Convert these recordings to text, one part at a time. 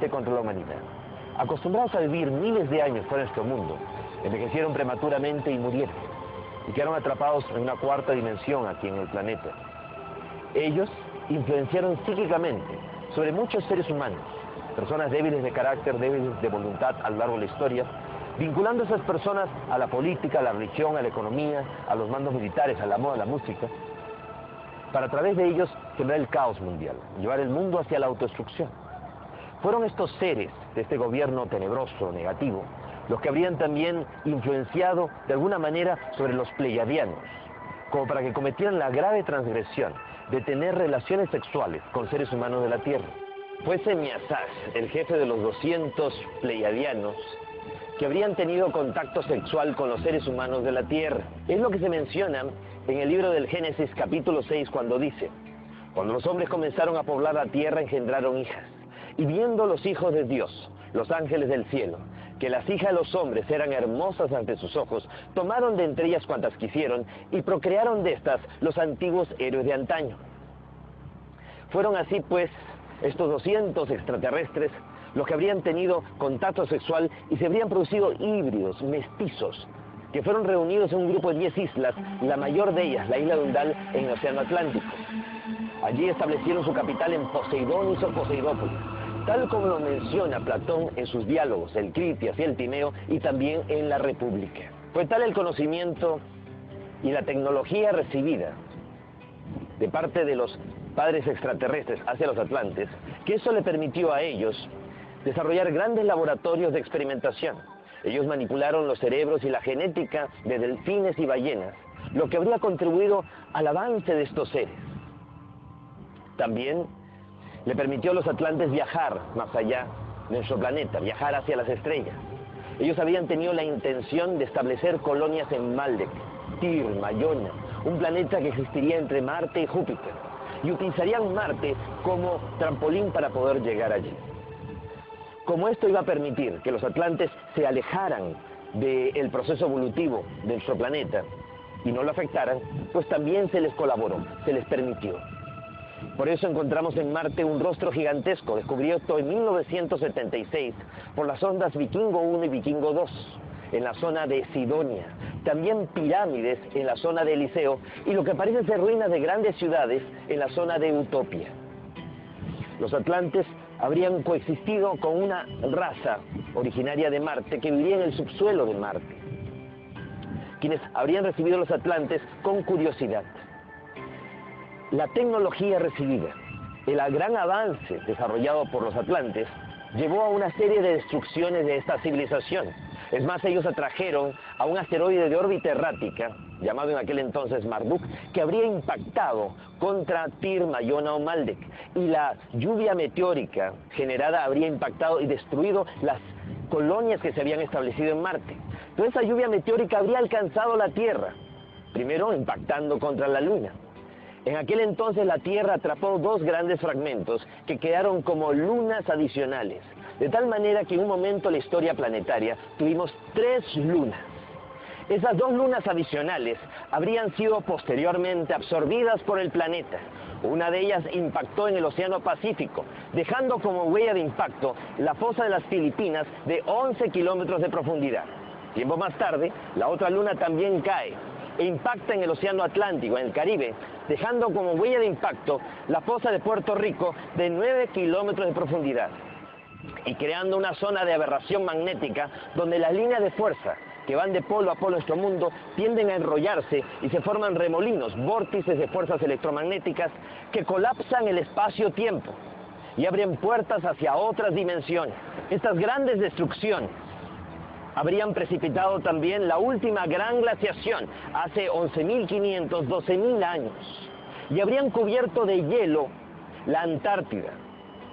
contra la humanidad. Acostumbrados a vivir miles de años fuera de nuestro mundo, envejecieron prematuramente y murieron, y quedaron atrapados en una cuarta dimensión aquí en el planeta. Ellos influenciaron psíquicamente sobre muchos seres humanos, personas débiles de carácter, débiles de voluntad a lo largo de la historia, vinculando a esas personas a la política, a la religión, a la economía, a los mandos militares, a la moda, a la música, para a través de ellos sembrar el caos mundial, llevar el mundo hacia la autodestrucción. Fueron estos seres de este gobierno tenebroso, negativo, los que habrían también influenciado de alguna manera sobre los pleiadianos, como para que cometieran la grave transgresión de tener relaciones sexuales con seres humanos de la Tierra. Fue Semiasash, el jefe de los 200 pleiadianos, que habrían tenido contacto sexual con los seres humanos de la Tierra. Es lo que se menciona en el libro del Génesis capítulo 6 cuando dice: cuando los hombres comenzaron a poblar la tierra engendraron hijas, y viendo los hijos de Dios, los ángeles del cielo, que las hijas de los hombres eran hermosas ante sus ojos, tomaron de entre ellas cuantas quisieron, y procrearon de estas los antiguos héroes de antaño. Fueron así pues estos 200 extraterrestres los que habrían tenido contacto sexual y se habrían producido híbridos, mestizos, que fueron reunidos en un grupo de 10 islas, la mayor de ellas, la isla de Undal, en el Océano Atlántico. Allí establecieron su capital en Poseidonis o Poseidópolis, tal como lo menciona Platón en sus diálogos, el Critias y el Timeo, y también en la República. Fue tal el conocimiento y la tecnología recibida de parte de los padres extraterrestres hacia los atlantes, que eso le permitió a ellos desarrollar grandes laboratorios de experimentación. Ellos manipularon los cerebros y la genética de delfines y ballenas, lo que habría contribuido al avance de estos seres. También le permitió a los atlantes viajar más allá de nuestro planeta, viajar hacia las estrellas. Ellos habían tenido la intención de establecer colonias en Maldek, Tir, Mayona, un planeta que existiría entre Marte y Júpiter, y utilizarían Marte como trampolín para poder llegar allí. Como esto iba a permitir que los atlantes se alejaran del proceso evolutivo de nuestro planeta y no lo afectaran, pues también se les colaboró, se les permitió. Por eso encontramos en Marte un rostro gigantesco, descubierto en 1976 por las sondas Vikingo 1 y Vikingo 2, en la zona de Sidonia. También pirámides en la zona de Eliseo y lo que parece ser ruinas de grandes ciudades en la zona de Utopia. Los atlantes habrían coexistido con una raza originaria de Marte que vivía en el subsuelo de Marte, quienes habrían recibido a los atlantes con curiosidad. La tecnología recibida, el gran avance desarrollado por los atlantes, llevó a una serie de destrucciones de esta civilización. Es más, ellos atrajeron a un asteroide de órbita errática, llamado en aquel entonces Marduk, que habría impactado contra Tir, Mayona o Maldek, y la lluvia meteórica generada habría impactado y destruido las colonias que se habían establecido en Marte. Pero esa lluvia meteórica habría alcanzado la Tierra, primero impactando contra la Luna. En aquel entonces la Tierra atrapó dos grandes fragmentos que quedaron como lunas adicionales, de tal manera que en un momento en la historia planetaria tuvimos 3 lunas. Esas 2 lunas adicionales habrían sido posteriormente absorbidas por el planeta. Una de ellas impactó en el Océano Pacífico, dejando como huella de impacto la fosa de las Filipinas de 11 kilómetros de profundidad. Tiempo más tarde, la otra luna también cae e impacta en el Océano Atlántico, en el Caribe, dejando como huella de impacto la fosa de Puerto Rico de 9 kilómetros de profundidad y creando una zona de aberración magnética donde las líneas de fuerza que van de polo a polo en nuestro mundo tienden a enrollarse y se forman remolinos, vórtices de fuerzas electromagnéticas que colapsan el espacio-tiempo y abren puertas hacia otras dimensiones. Estas grandes destrucciones habrían precipitado también la última gran glaciación hace 11.500, 12.000 años y habrían cubierto de hielo la Antártida,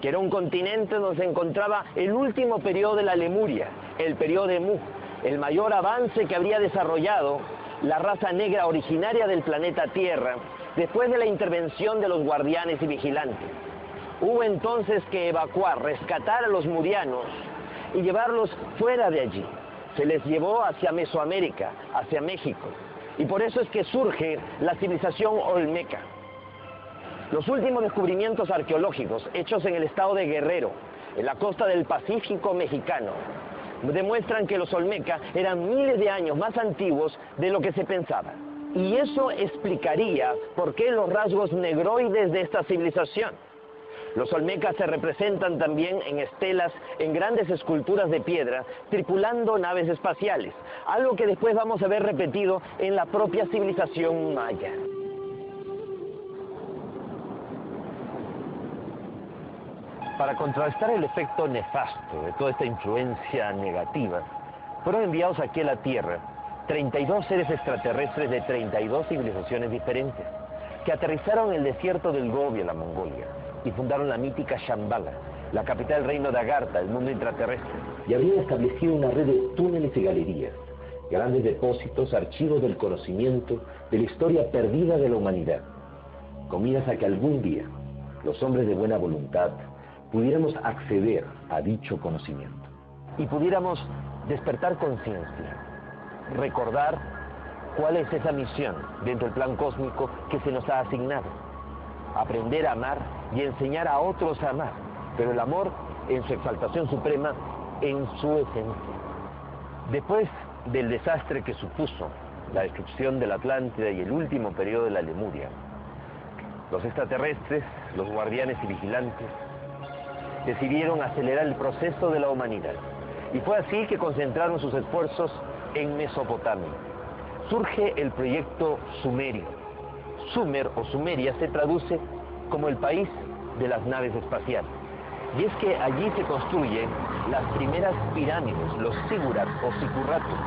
que era un continente donde se encontraba el último periodo de la Lemuria, el periodo de Mu, el mayor avance que habría desarrollado la raza negra originaria del planeta Tierra después de la intervención de los guardianes y vigilantes. Hubo entonces que evacuar, rescatar a los murianos y llevarlos fuera de allí. Se les llevó hacia Mesoamérica, hacia México, y por eso es que surge la civilización olmeca. Los últimos descubrimientos arqueológicos hechos en el estado de Guerrero, en la costa del Pacífico mexicano, demuestran que los olmeca eran miles de años más antiguos de lo que se pensaba. Y eso explicaría por qué los rasgos negroides de esta civilización. Los olmecas se representan también en estelas, en grandes esculturas de piedra, tripulando naves espaciales, algo que después vamos a ver repetido en la propia civilización maya. Para contrarrestar el efecto nefasto de toda esta influencia negativa, fueron enviados aquí a la Tierra 32 seres extraterrestres de 32 civilizaciones diferentes, que aterrizaron en el desierto del Gobi, en la Mongolia, y fundaron la mítica Shambhala, la capital del reino de Agartha, el mundo intraterrestre. Y habían establecido una red de túneles y galerías, grandes depósitos, archivos del conocimiento, de la historia perdida de la humanidad, con miras a que algún día los hombres de buena voluntad pudiéramos acceder a dicho conocimiento y pudiéramos despertar conciencia, recordar cuál es esa misión dentro del plan cósmico que se nos ha asignado: aprender a amar y enseñar a otros a amar, pero el amor en su exaltación suprema, en su esencia. Después del desastre que supuso la destrucción de la Atlántida y el último periodo de la Lemuria, los extraterrestres, los guardianes y vigilantes, decidieron acelerar el proceso de la humanidad. Y fue así que concentraron sus esfuerzos en Mesopotamia. Surge el proyecto Sumerio. Sumer o Sumeria se traduce como el país de las naves espaciales. Y es que allí se construyen las primeras pirámides, los zigurats o sicurratos,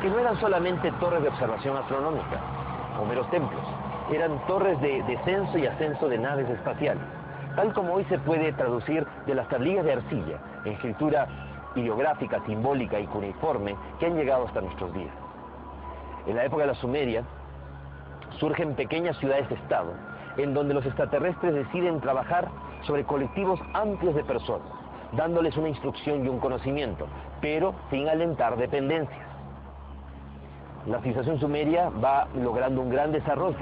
que no eran solamente torres de observación astronómica o meros templos, eran torres de descenso y ascenso de naves espaciales, tal como hoy se puede traducir de las tablillas de arcilla, en escritura ideográfica, simbólica y cuneiforme, que han llegado hasta nuestros días. En la época de la Sumeria, surgen pequeñas ciudades-estado, en donde los extraterrestres deciden trabajar sobre colectivos amplios de personas, dándoles una instrucción y un conocimiento, pero sin alentar dependencias. La civilización sumeria va logrando un gran desarrollo,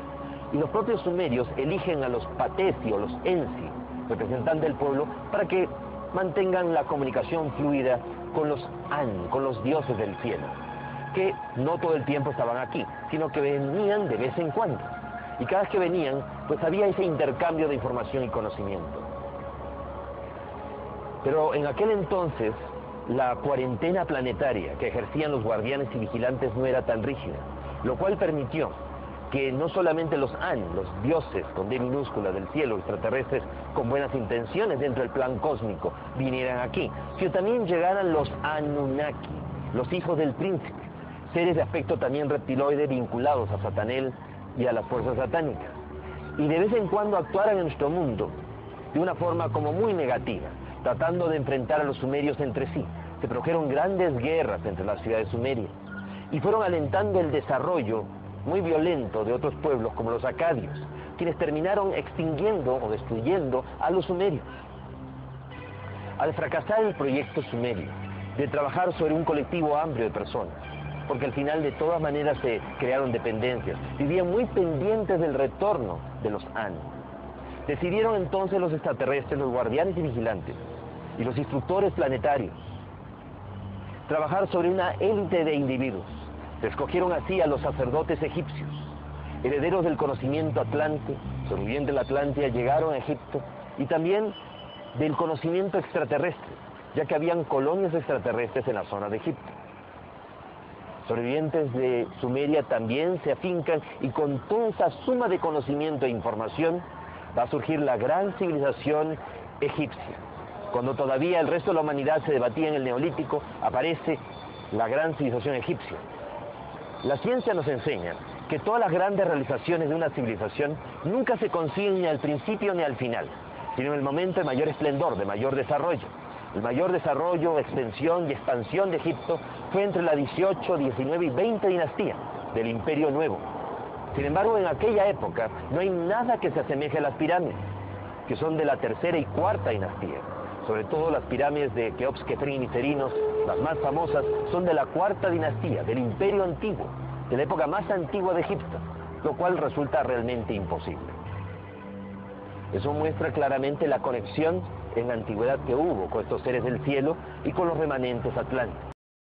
y los propios sumerios eligen a los patesi o los ensi, representantes del pueblo, para que mantengan la comunicación fluida con los An, con los dioses del cielo, que no todo el tiempo estaban aquí, sino que venían de vez en cuando. Y cada vez que venían, pues había ese intercambio de información y conocimiento. Pero en aquel entonces, la cuarentena planetaria que ejercían los guardianes y vigilantes no era tan rígida, lo cual permitió que no solamente los An, los dioses con D minúscula del cielo, extraterrestres con buenas intenciones dentro del plan cósmico, vinieran aquí, sino también llegaran los Anunnaki, los hijos del príncipe, seres de aspecto también reptiloide vinculados a Satanel y a las fuerzas satánicas, y de vez en cuando actuaran en nuestro mundo de una forma como muy negativa, tratando de enfrentar a los sumerios entre sí. Se produjeron grandes guerras entre las ciudades sumerias y fueron alentando el desarrollo muy violento de otros pueblos como los acadios, quienes terminaron extinguiendo o destruyendo a los sumerios. Al fracasar el proyecto sumerio de trabajar sobre un colectivo amplio de personas, porque al final de todas maneras se crearon dependencias, vivían muy pendientes del retorno de los An. Decidieron entonces los extraterrestres, los guardianes y vigilantes, y los instructores planetarios, trabajar sobre una élite de individuos. Escogieron así a los sacerdotes egipcios, herederos del conocimiento atlante, sobrevivientes de la Atlántida, llegaron a Egipto, y también del conocimiento extraterrestre, ya que habían colonias extraterrestres en la zona de Egipto. Sobrevivientes de Sumeria también se afincan, y con toda esa suma de conocimiento e información va a surgir la gran civilización egipcia. Cuando todavía el resto de la humanidad se debatía en el Neolítico, aparece la gran civilización egipcia. La ciencia nos enseña que todas las grandes realizaciones de una civilización nunca se consiguen ni al principio ni al final, sino en el momento de mayor esplendor, de mayor desarrollo. El mayor desarrollo, extensión y expansión de Egipto fue entre la 18, 19 y 20 dinastía del Imperio Nuevo. Sin embargo, en aquella época no hay nada que se asemeje a las pirámides, que son de la tercera y cuarta dinastía. Sobre todo las pirámides de Keops, Kefren y Cerinos, las más famosas, son de la cuarta dinastía, del Imperio Antiguo, de la época más antigua de Egipto, lo cual resulta realmente imposible. Eso muestra claramente la conexión en la antigüedad que hubo con estos seres del cielo y con los remanentes atlantes.